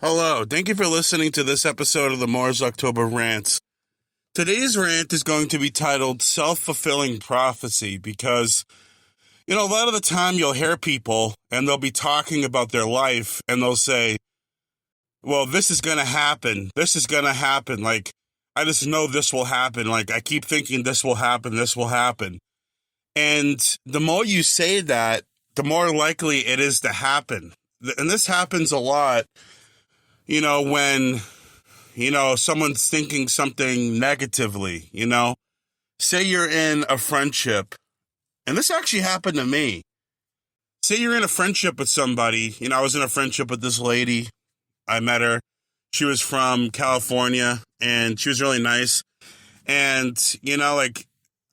Hello, thank you for listening to this episode of the Mars October Rants. Today's rant is going to be titled Self-Fulfilling Prophecy because, a lot of the time you'll hear people and they'll be talking about their life and they'll say, well, this is going to happen. This is going to happen. Like, I just know this will happen. Like, I keep thinking this will happen. This will happen. And the more you say that, the more likely it is to happen. And this happens a lot. When, someone's thinking something negatively, say you're in a friendship, and this actually happened to me. Say you're in a friendship with somebody, I was in a friendship with this lady. I met her. She was from California, and she was really nice. And,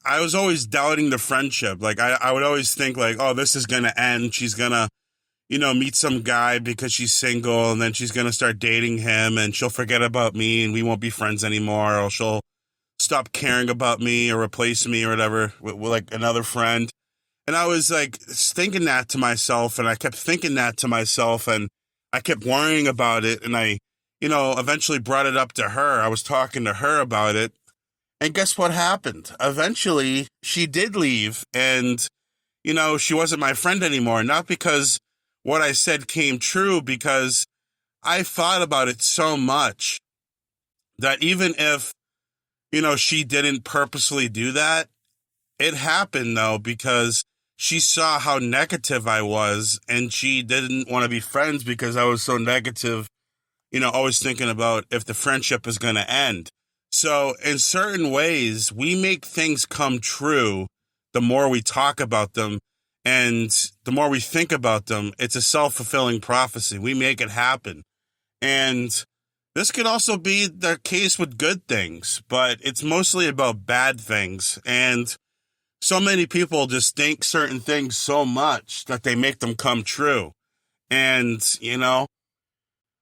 I was always doubting the friendship. Like, I would always think, like, oh, this is going to end. She's going to meet some guy because she's single, and then she's going to start dating him, and she'll forget about me, and we won't be friends anymore, or she'll stop caring about me or replace me or whatever with like another friend. And I was like thinking that to myself, and I kept thinking that to myself, and I kept worrying about it, and I, eventually brought it up to her. I was talking to her about it, and guess what happened? Eventually, she did leave, and, she wasn't my friend anymore, not because what I said came true, because I thought about it so much that even if, she didn't purposely do that, it happened though, because she saw how negative I was, and she didn't want to be friends because I was so negative, always thinking about if the friendship is going to end. So in certain ways, we make things come true the more we talk about them. And the more we think about them, it's a self-fulfilling prophecy. We make it happen. And this could also be the case with good things, but it's mostly about bad things. And so many people just think certain things so much that they make them come true. And,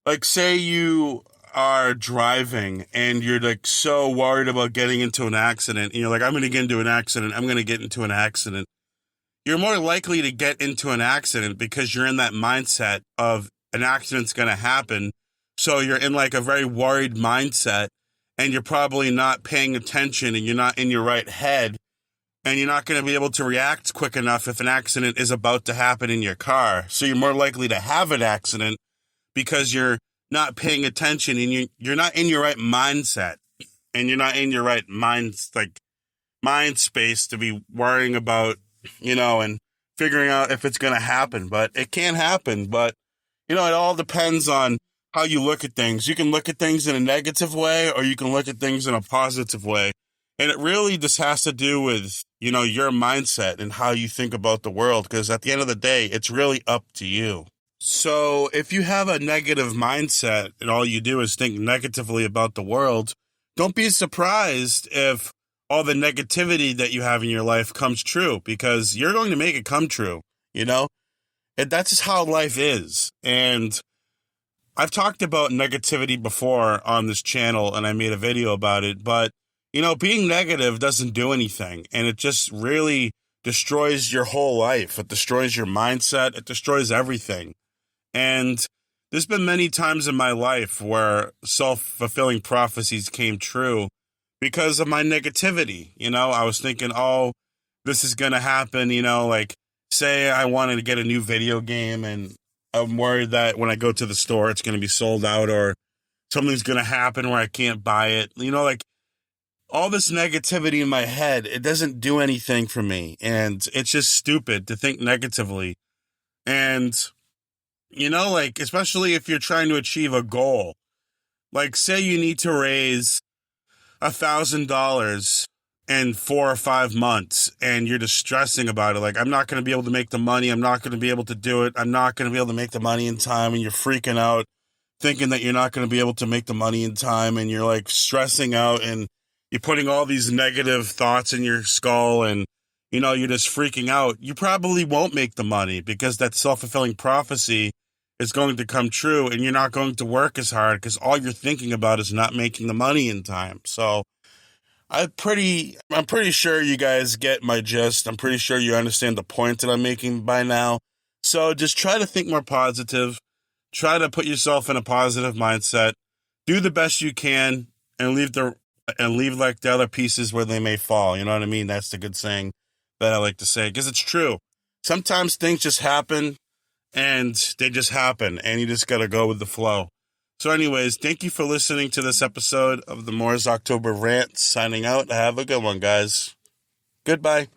like say you are driving and you're like so worried about getting into an accident. And you're like, I'm going to get into an accident. I'm going to get into an accident. You're more likely to get into an accident because you're in that mindset of an accident's going to happen. So you're in like a very worried mindset, and you're probably not paying attention, and you're not in your right head, and you're not going to be able to react quick enough if an accident is about to happen in your car. So you're more likely to have an accident because you're not paying attention, and you're not in your right mindset, and you're not in your right mind space to be worrying about, and figuring out if it's going to happen. But it can happen. But, it all depends on how you look at things. You can look at things in a negative way, or you can look at things in a positive way. And it really just has to do with, your mindset and how you think about the world. Because at the end of the day, it's really up to you. So if you have a negative mindset and all you do is think negatively about the world, don't be surprised if all the negativity that you have in your life comes true, because you're going to make it come true, and that's just how life is. And I've talked about negativity before on this channel, and I made a video about it, but, being negative doesn't do anything, and it just really destroys your whole life. It destroys your mindset. It destroys everything. And there's been many times in my life where self-fulfilling prophecies came true because of my negativity. I was thinking, oh, this is going to happen, like say I wanted to get a new video game, and I'm worried that when I go to the store, it's going to be sold out, or something's going to happen where I can't buy it. Like all this negativity in my head, it doesn't do anything for me. And it's just stupid to think negatively. And, especially if you're trying to achieve a goal, like say you need to raise $1,000 in 4 or 5 months, and you're just stressing about it. Like, I'm not going to be able to make the money. I'm not going to be able to do it. I'm not going to be able to make the money in time. And you're freaking out thinking that you're not going to be able to make the money in time. And you're like stressing out, and you're putting all these negative thoughts in your skull, and, you're just freaking out. You probably won't make the money because that self-fulfilling prophecy is going to come true, and you're not going to work as hard because all you're thinking about is not making the money in time. So I'm pretty sure you guys get my gist. I'm pretty sure you understand the point that I'm making by now. So just try to think more positive. Try to put yourself in a positive mindset. Do the best you can and leave like the other pieces where they may fall. You know what I mean? That's the good saying that I like to say, because it's true. Sometimes things just happen and they just happen, and you just got to go with the flow. So anyways, thank you for listening to this episode of the Moore's October Rant. Signing out. Have a good one, guys. Goodbye.